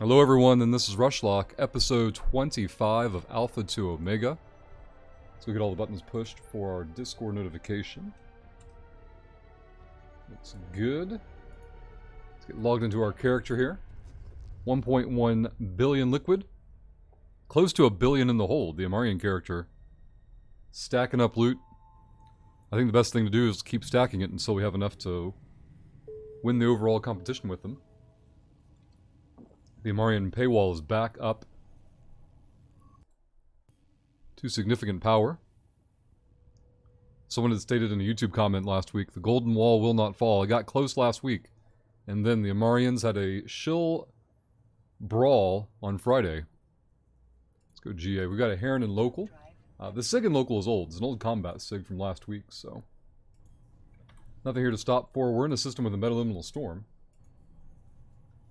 Hello everyone, and this is Rushlock, episode 25 of Alpha to Omega. So we get all the buttons pushed for our Discord notification. Looks good. Let's get logged into our character here. 1.1 billion liquid. Close to a billion in the hold, the Amarian character. Stacking up loot. I think the best thing to do is keep stacking it until we have enough to win the overall competition with them. The Amarian paywall is back up to significant power. Someone had stated in a YouTube comment last week, the golden wall will not fall. It got close last week. And then the Amarians had a shill brawl on Friday. Let's go GA. We got a Heron and local. The SIG and local is old. It's an old combat SIG from last week, so nothing here to stop for. We're in a system with a metaliminal storm.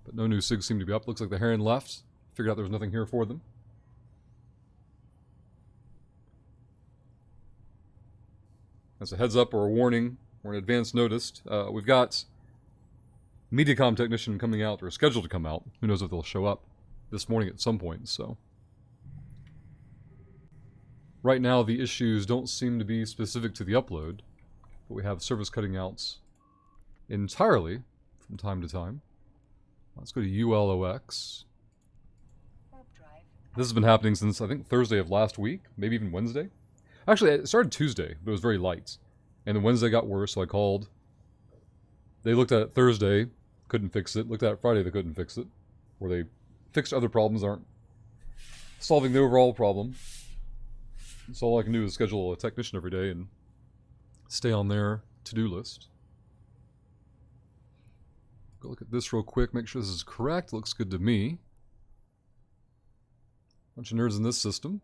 But no new SIGs seem to be up. Looks like the Heron left. Figured out there was nothing here for them. As a heads up or a warning, or an advance notice, we've got Mediacom technician coming out, or scheduled to come out. Who knows if they'll show up this morning at some point, so. Right now, the issues don't seem to be specific to the upload, but we have service cutting outs entirely from time to time. Let's go to ULOX. This has been happening since, I think, Thursday of last week. Maybe even Wednesday. Actually, it started Tuesday, but it was very light. And then Wednesday got worse, so I called. They looked at it Thursday, couldn't fix it. Looked at it Friday, they couldn't fix it. Or they fixed other problems, aren't solving the overall problem. So all I can do is schedule a technician every day and stay on their to-do list. Go look at this real quick, make sure this is correct. Looks good to me. Bunch of nerds in this system.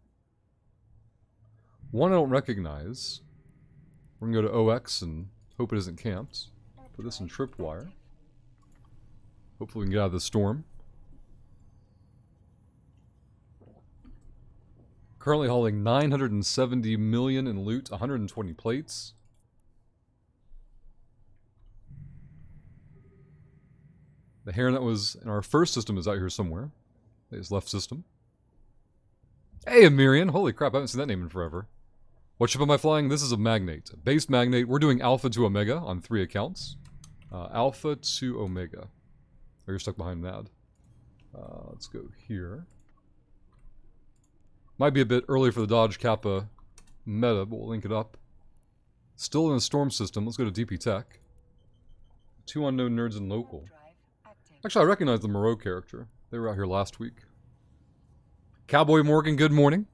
One I don't recognize. We're going to go to OX and hope it isn't camped. Put this in tripwire. Hopefully we can get out of the storm. Currently hauling 970 million in loot, 120 plates. The Heron that was in our first system is out here somewhere. His left system. Hey, Amirian! Holy crap, I haven't seen that name in forever. What ship am I flying? This is a Magnate. Base Magnate. We're doing Alpha to Omega on 3 accounts. Alpha to Omega. Oh, you're stuck behind that. Let's go here. Might be a bit early for the Dodge Kappa meta, but we'll link it up. Still in a storm system. Let's go to DP Tech. 2 unknown nerds in local. Actually, I recognize the Moreau character. They were out here last week. Cowboy Morgan, good morning.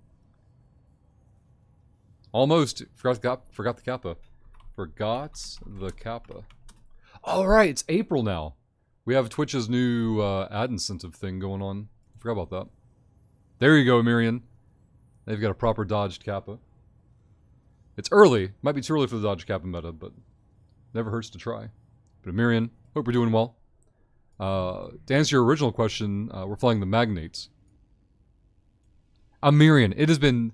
Almost. Forgot the Kappa. Forgot the Kappa. Alright, it's April now. We have Twitch's new ad incentive thing going on. Forgot about that. There you go, Miriam. They've got a proper dodged Kappa. It's early. Might be too early for the Dodge Kappa meta, but never hurts to try. But Miriam, hope you're doing well. To answer your original question, we're flying the Magnates. Amirian, it has been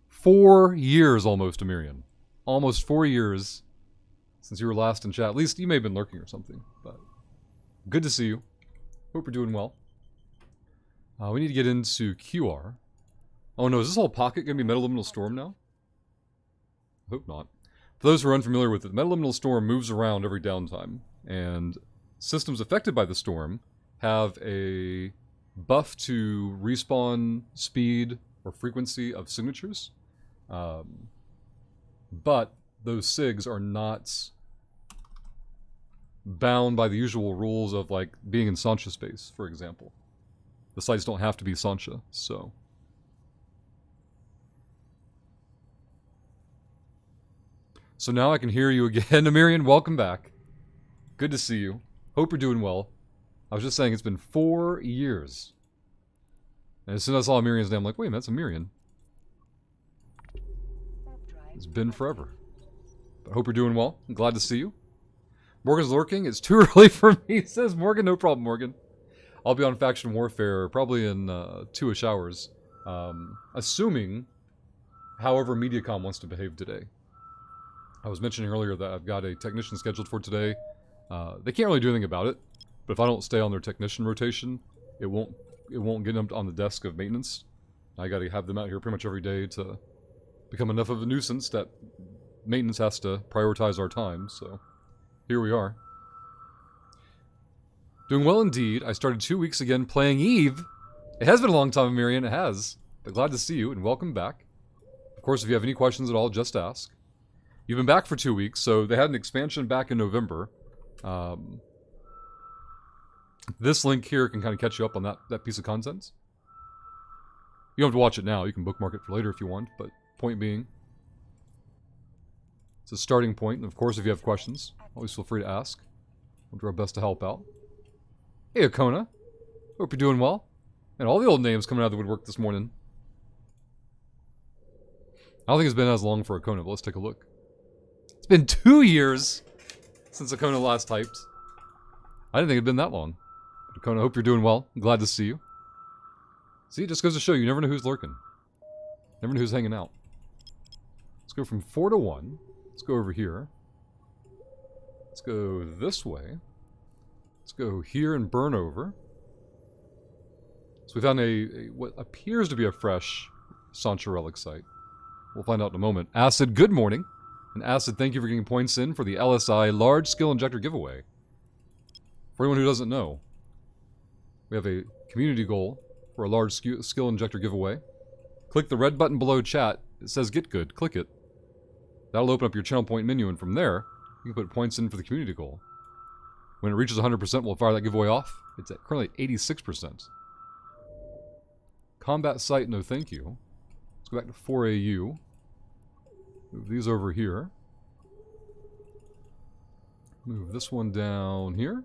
4 years almost, Amirian. Almost 4 years since you were last in chat. At least you may have been lurking or something, but good to see you. Hope you're doing well. We need to get into QR. Oh no, is this whole pocket going to be Metaliminal Storm now? Hope not. For those who are unfamiliar with it, Metaliminal Storm moves around every downtime, and systems affected by the storm have a buff to respawn speed or frequency of signatures. But those SIGs are not bound by the usual rules of like being in Sancha space, for example. The sites don't have to be Sancha, so. So now I can hear you again, Amirian. Welcome back. Good to see you. Hope you're doing well. I was just saying it's been 4 years. And as soon as I saw Amirian's name, I'm like, wait a minute, that's Amirian. It's been forever. But I hope you're doing well. I'm glad to see you. Morgan's lurking. It's too early for me, says Morgan. No problem, Morgan. I'll be on Faction Warfare probably in 2-ish hours. Assuming, however Mediacom wants to behave today. I was mentioning earlier that I've got a technician scheduled for today. They can't really do anything about it, but if I don't stay on their technician rotation, it won't it won't get them on the desk of maintenance. I got to have them out here pretty much every day to become enough of a nuisance that maintenance has to prioritize our time, so here we are. Doing well indeed. I started 2 weeks again playing Eve. It has been a long time, Miriam, it has. But glad to see you, and welcome back. Of course, if you have any questions at all, just ask. You've been back for 2 weeks, so they had an expansion back in November. This link here can kind of catch you up on that piece of content. You don't have to watch it now, you can bookmark it for later if you want, but point being, it's a starting point, and of course if you have questions, always feel free to ask. We'll do our best to help out. Hey Akona, hope you're doing well. And all the old names coming out of the woodwork this morning. I don't think it's been as long for Akona, but let's take a look. It's been 2 years since Akona last typed. I didn't think it'd been that long. But Akona, hope you're doing well. I'm glad to see you. See, it just goes to show you never know who's lurking. Never know who's hanging out. Let's go from 4 to 1. Let's go over here. Let's go this way. Let's go here and burn over. So we found a what appears to be a fresh Sancho Relic site. We'll find out in a moment. Acid, good morning. And Acid, thank you for getting points in for the LSI Large Skill Injector giveaway. For anyone who doesn't know, we have a community goal for a large skill injector giveaway. Click the red button below chat. It says get good. Click it. That'll open up your channel point menu, and from there, you can put points in for the community goal. When it reaches 100%, we'll fire that giveaway off. It's at currently 86%. Combat site, no thank you. Let's go back to 4AU. Move these over here. Move this one down here.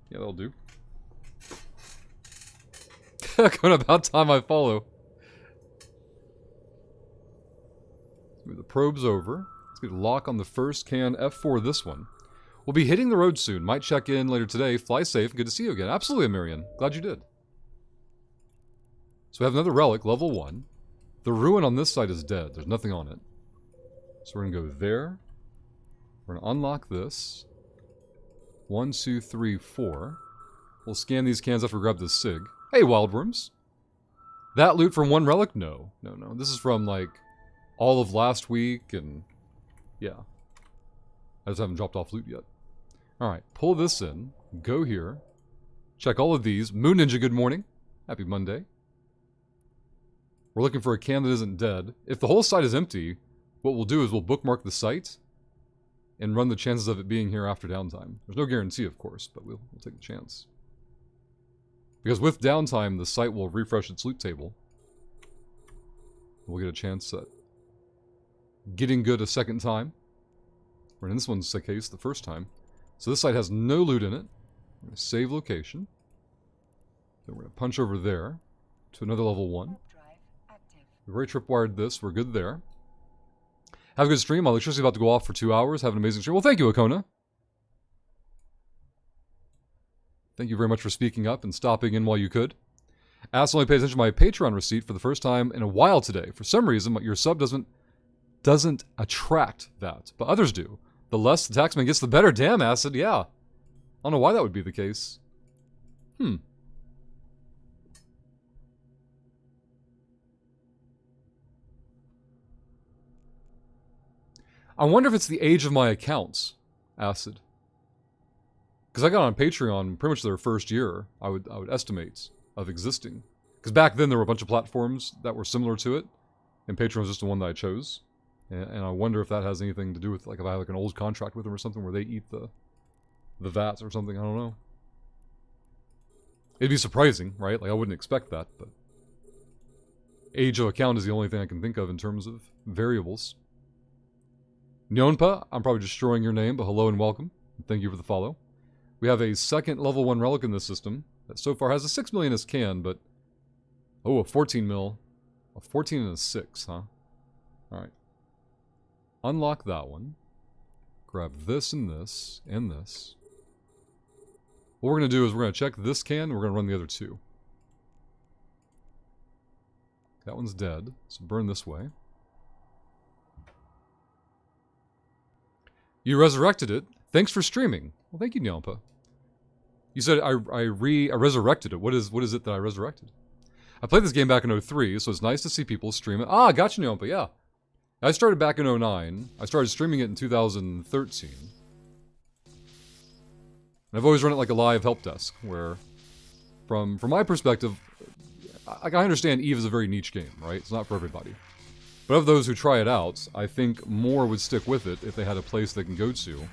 Yeah, that'll do. Going about time I follow. Let's move the probes over. Let's get a lock on the first can. F4 this one. We'll be hitting the road soon. Might check in later today. Fly safe. Good to see you again. Absolutely, Miriam. Glad you did. So we have another relic, level 1. The ruin on this side is dead. There's nothing on it. So we're going to go there. We're going to unlock this. 1, 2, 3, 4. We'll scan these cans after we grab this SIG. Hey, Wildworms. That loot from one relic? No. No, no. This is from, like, all of last week and... yeah. I just haven't dropped off loot yet. Alright, pull this in. Go here. Check all of these. Moon Ninja, good morning. Happy Monday. We're looking for a can that isn't dead. If the whole site is empty, what we'll do is we'll bookmark the site and run the chances of it being here after downtime. There's no guarantee, of course, but we'll take the chance. Because with downtime, the site will refresh its loot table. We'll get a chance at getting good a second time. Or in this one's the case, the first time. So this site has no loot in it. We're going to save location. Then we're going to punch over there to another level 1. We've already tripwired this. We're good there. Have a good stream. My electricity's about to go off for 2 hours. Have an amazing stream. Well, thank you, Akona. Thank you very much for speaking up and stopping in while you could. Ass only paid attention to my Patreon receipt for the first time in a while today. For some reason, your sub doesn't attract that, but others do. The less the taxman gets, the better. Damn, Acid, yeah. I don't know why that would be the case. I wonder if it's the age of my accounts, Acid. Because I got on Patreon pretty much their first year, I would estimate, of existing. Because back then there were a bunch of platforms that were similar to it, and Patreon was just the one that I chose. And I wonder if that has anything to do with, like, if I have like an old contract with them or something where they eat the VATs or something, I don't know. It'd be surprising, right? Like, I wouldn't expect that, but... age of account is the only thing I can think of in terms of variables. Nyonpa, I'm probably destroying your name, but hello and welcome. Thank you for the follow. We have a second level 1 relic in this system that so far has a 6 millionist can, but... oh, a 14 mil. A 14 and a 6, huh? Alright. Unlock that one. Grab this and this and this. What we're going to do is we're going to check this can and we're going to run the other 2. That one's dead, so burn this way. You resurrected it. Thanks for streaming. Well, thank you, Nyampa. You said I resurrected it. What is it that I resurrected? I played this game back in 03, so it's nice to see people stream it. Ah, gotcha, Neompa, yeah. I started back in 09. I started streaming it in 2013. And I've always run it like a live help desk, where, from my perspective, I understand EVE is a very niche game, right? It's not for everybody. But of those who try it out, I think more would stick with it if they had a place they can go to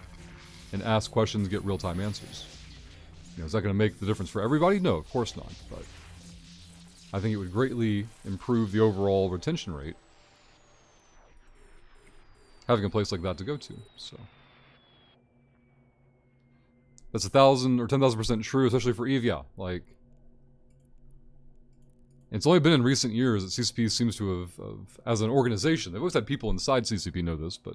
and ask questions, get real-time answers. You know, is that going to make the difference for everybody? No, of course not. But I think it would greatly improve the overall retention rate having a place like that to go to. So that's 1,000 or 10,000% true, especially for EVE. Yeah, like, it's only been in recent years that CCP seems to have, as an organization, they've always had people inside CCP know this, but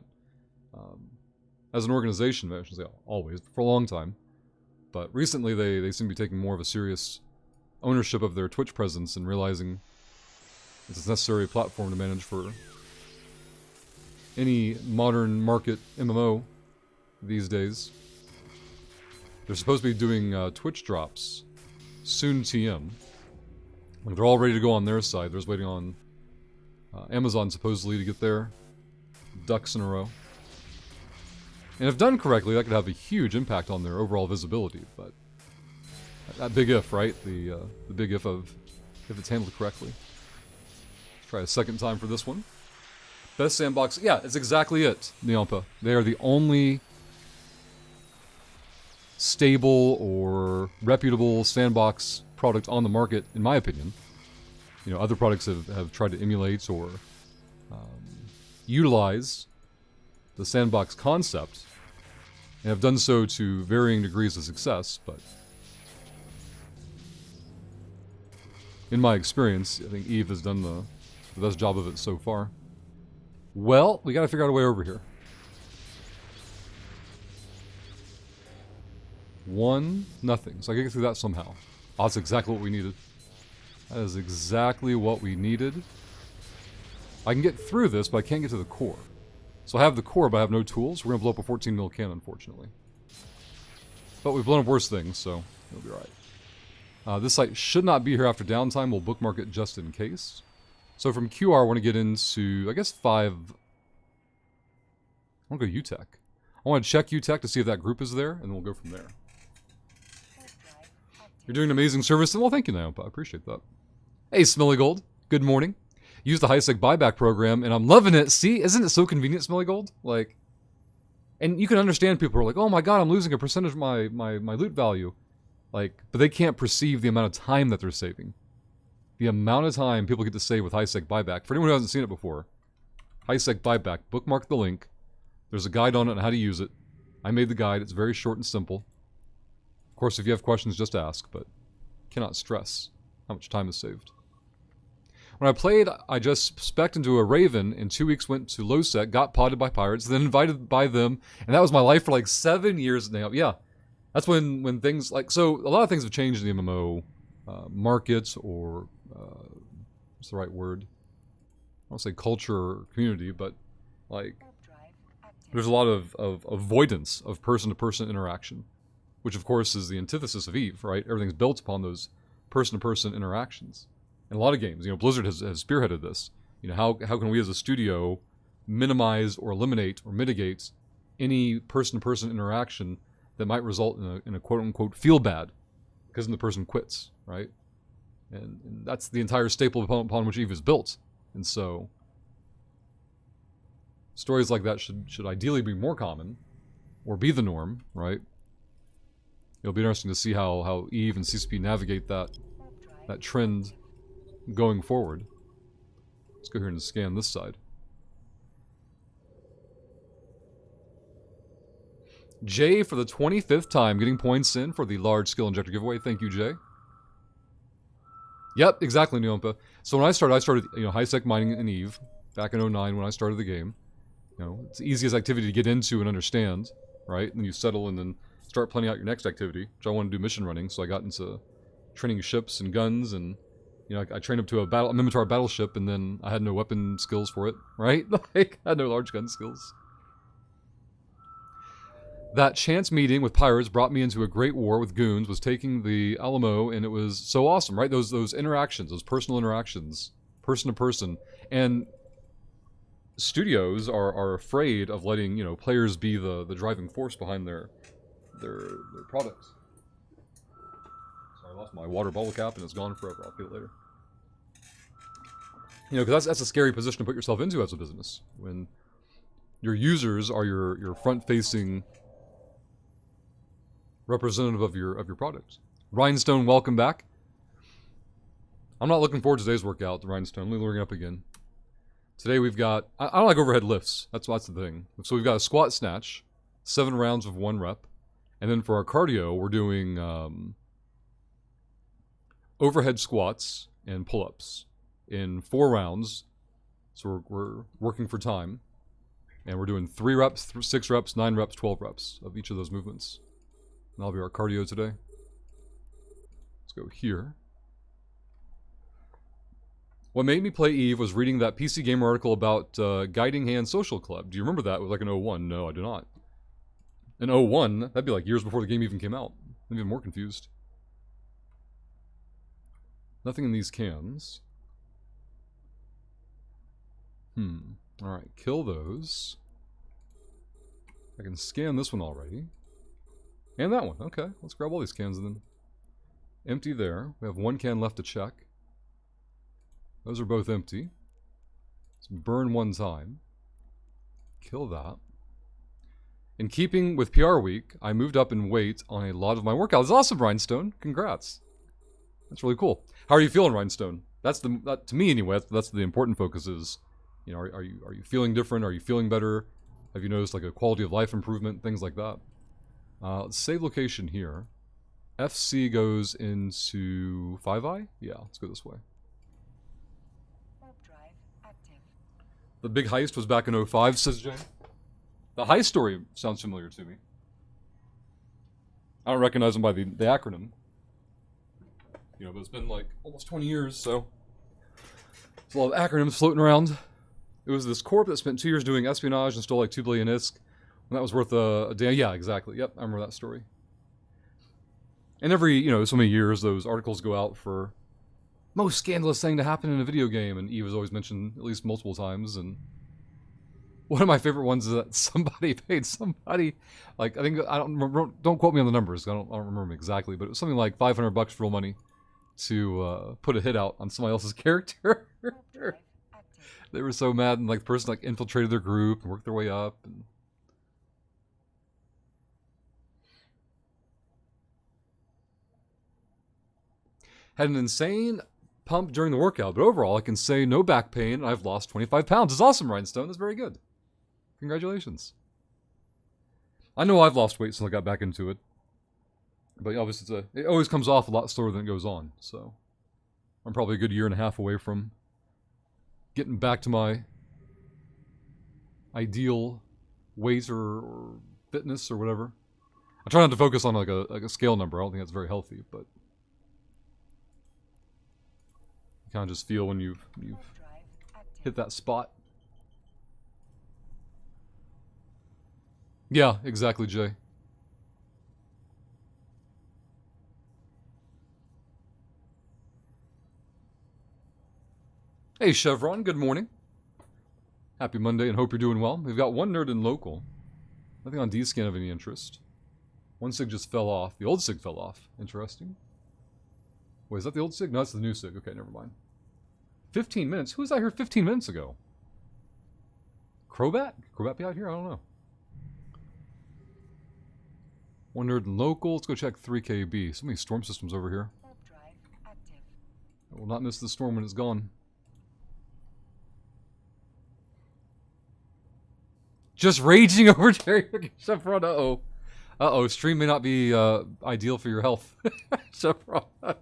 as an organization, I should say always, for a long time, but recently they seem to be taking more of a serious ownership of their Twitch presence and realizing it's a necessary platform to manage for any modern market MMO these days. They're supposed to be doing Twitch drops soon, TM. Like, they're all ready to go on their side. They're just waiting on Amazon supposedly to get their ducks in a row. And if done correctly, that could have a huge impact on their overall visibility. But that big if, right? The big if of if it's handled correctly. Let's try a second time for this one. Best sandbox. Yeah, it's exactly it, Neompa. They are the only stable or reputable sandbox product on the market, in my opinion. You know, other products have tried to emulate or utilize the sandbox concept and have done so to varying degrees of success, but in my experience, I think EVE has done the best job of it so far. Well, we gotta figure out a way over here. 1-0. So I can get through that somehow. Oh, that's exactly what we needed. That is exactly what we needed. I can get through this, but I can't get to the core. So I have the core, but I have no tools. We're gonna blow up a 14 cannon, unfortunately. But we've blown up worse things, so it'll be alright. This site should not be here after downtime. We'll bookmark it just in case. So from QR, I want to get into, I guess, 5... I want to go UTech. I want to check UTech to see if that group is there, and then we'll go from there. You're doing an amazing service, and well, thank you, Naopa. I appreciate that. Hey, Smelly Gold. Good morning. Use the HiSec buyback program, and I'm loving it. See, isn't it so convenient, Smelly Gold? Like, and you can understand people who are like, oh my god, I'm losing a percentage of my loot value. Like, but they can't perceive the amount of time that they're saving. The amount of time people get to save with HiSec buyback. For anyone who hasn't seen it before, HiSec buyback, bookmark the link. There's a guide on it on how to use it. I made the guide. It's very short and simple. Of course, if you have questions, just ask, but cannot stress how much time is saved. When I played, I just spec'd into a Raven, in 2 weeks went to low sec, got potted by pirates, then invited by them, and that was my life for like 7 years now. Yeah, that's when things like, so a lot of things have changed in the MMO markets, or what's the right word? I don't say culture or community, but like there's a lot of avoidance of person-to-person interaction, which of course is the antithesis of EVE, right? Everything's built upon those person-to-person interactions. In a lot of games, you know, Blizzard has spearheaded this. You know, how can we as a studio minimize or eliminate or mitigate any person-to-person interaction that might result in a quote-unquote feel bad because the person quits, right? And that's the entire staple upon which EVE is built. And so stories like that should ideally be more common, or be the norm, right? It'll be interesting to see how EVE and CCP navigate that trend going forward. Let's go here and scan this side. Jay for the 25th time getting points in for the large skill injector giveaway. Thank you, Jay. Yep, exactly, Neompa. So when I started, you know, HiSec mining in EVE back in 09 when I started the game. You know, it's the easiest activity to get into and understand, right? And then you settle and then start planning out your next activity, which I wanted to do mission running, so I got into training ships and guns, and you know, I trained up to a Minotaur battleship, and then I had no weapon skills for it, right? Like, I had no large gun skills. That chance meeting with pirates brought me into a great war with goons, was taking the Alamo, and it was so awesome, right? Those interactions, those personal interactions, person to person. And studios are afraid of letting, players be the driving force behind their products. Sorry, I lost my water bottle cap and it's gone forever. I'll get it later. Because that's a scary position to put yourself into as a business, when your users are your front-facing representative of your product. Rhinestone, welcome back. I'm not looking forward to today's workout, the Rhinestone. Let me look it up again. Today we've got... I don't like overhead lifts. That's the thing. So we've got a squat snatch, 7 rounds of 1 rep. And then for our cardio, we're doing overhead squats and pull-ups in 4 rounds. So we're working for time. And we're doing 3 reps, 6 reps, 9 reps, 12 reps of each of those movements. And that'll be our cardio today. Let's go here. What made me play EVE was reading that PC Gamer article about Guiding Hand Social Club. Do you remember that? It was like an 01. No, I do not. An 01? That'd be like years before the game even came out. I'm even more confused. Nothing in these cans. Alright, kill those. I can scan this one already. And that one. Okay, let's grab all these cans then. Empty there. We have 1 can left to check. Those are both empty. Let's burn 1 time. Kill that. In keeping with PR week, I moved up in weight on a lot of my workouts. That's awesome, Rhinestone. Congrats. That's really cool. How are you feeling, Rhinestone? To me anyway, that's the important focus is, are you feeling different? Are you feeling better? Have you noticed like a quality of life improvement? Things like that. Let's save location here. FC goes into 5i? Yeah, let's go this way. The big heist was back in 05, says Jay. The heist story sounds familiar to me. I don't recognize them by the acronym. But it's been like almost 20 years, so there's a lot of acronyms floating around. It was this corp that spent 2 years doing espionage and stole like 2 billion ISK. And that was worth a damn... Yeah, exactly. Yep, I remember that story. And every, so many years, those articles go out for most scandalous thing to happen in a video game, and EVE is always mentioned at least multiple times, and one of my favorite ones is that somebody paid somebody, like, don't quote me on the numbers, I don't remember them exactly, but it was something like $500 real money to put a hit out on somebody else's character. They were so mad, and like the person like infiltrated their group and worked their way up, and had an insane pump during the workout, but overall I can say no back pain, and I've lost 25 pounds. It's awesome, Rhinestone. That's very good. Congratulations. I know I've lost weight since I got back into it, but obviously it always comes off a lot slower than it goes on, so I'm probably a good 1.5 years away from getting back to my ideal weight or fitness or whatever. I try not to focus on like a scale number. I don't think that's very healthy, but you kind of just feel when you've hit that spot. Yeah, exactly, Jay. Hey Chevron, good morning. Happy Monday and hope you're doing well. We've got one nerd in local. Nothing on DScan of any interest. One SIG just fell off. The old SIG fell off. Interesting. Wait, is that the old SIG? No, that's the new SIG. Okay, never mind. 15 minutes? Who was out here 15 minutes ago? Crobat? Crobat be out here? I don't know. One nerd in local. Let's go check 3KB. So many storm systems over here. I will not miss the storm when it's gone. Just raging over Jerry Chevron. Uh-oh. Uh-oh, stream may not be ideal for your health. Chevron. I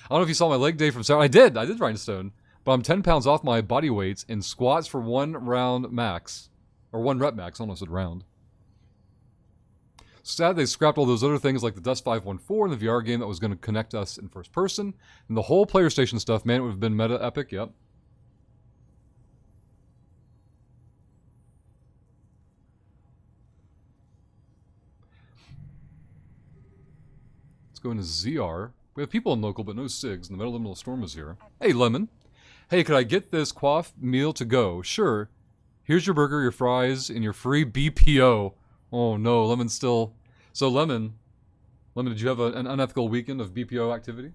don't know if you saw my leg day from Saturday. I did Rhinestone. But I'm 10 pounds off my body weight in squats for 1 round max. Or 1 rep max, I almost said round. Sad they scrapped all those other things like the Dust 514 and the VR game that was going to connect us in first person. And the whole player station stuff, man, it would have been meta epic, yep. go into ZR. We have people in local, but no SIGs, and the Metal Liminal Storm is here. Hey, Lemon. Hey, could I get this quaff meal to go? Sure. Here's your burger, your fries, and your free BPO. Oh no, Lemon's still... So Lemon, did you have an unethical weekend of BPO activity?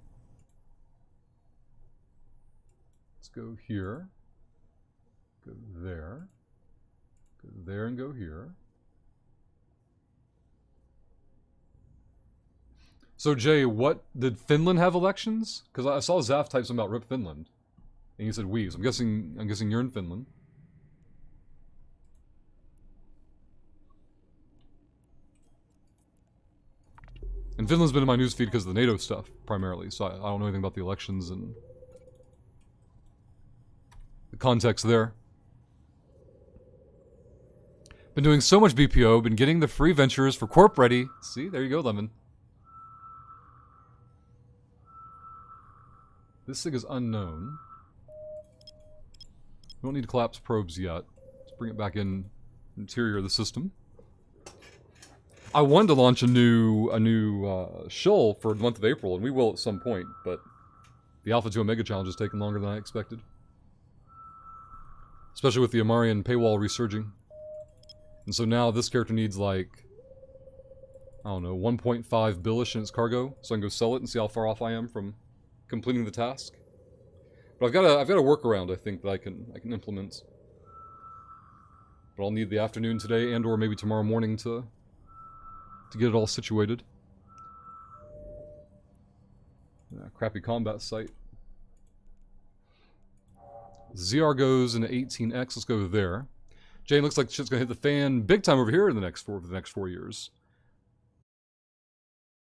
Let's go here. Go there. Go there and go here. So Jay, what did Finland have elections? Because I saw Zaf type something about RIP Finland, and you said we. So I'm guessing you're in Finland. And Finland's been in my newsfeed because of the NATO stuff primarily, so I don't know anything about the elections and the context there. Been doing so much BPO, been getting the free ventures for Corp ready. See, there you go, Lemon. This thing is unknown. We don't need to collapse probes yet. Let's bring it back in interior of the system. I wanted to launch a new shill for the month of April, and we will at some point, but the Alpha 2 Omega challenge has taken longer than I expected. Especially with the Amarian paywall resurging. And so now this character needs like, I don't know, 1.5 billish in its cargo, so I can go sell it and see how far off I am from completing the task. But I've got a workaround I think that I can implement. But I'll need the afternoon today and or maybe tomorrow morning to get it all situated. Crappy combat site. ZR goes into 18X. Let's go there. Jane looks like shit's gonna hit the fan big time over here in the next 4 years.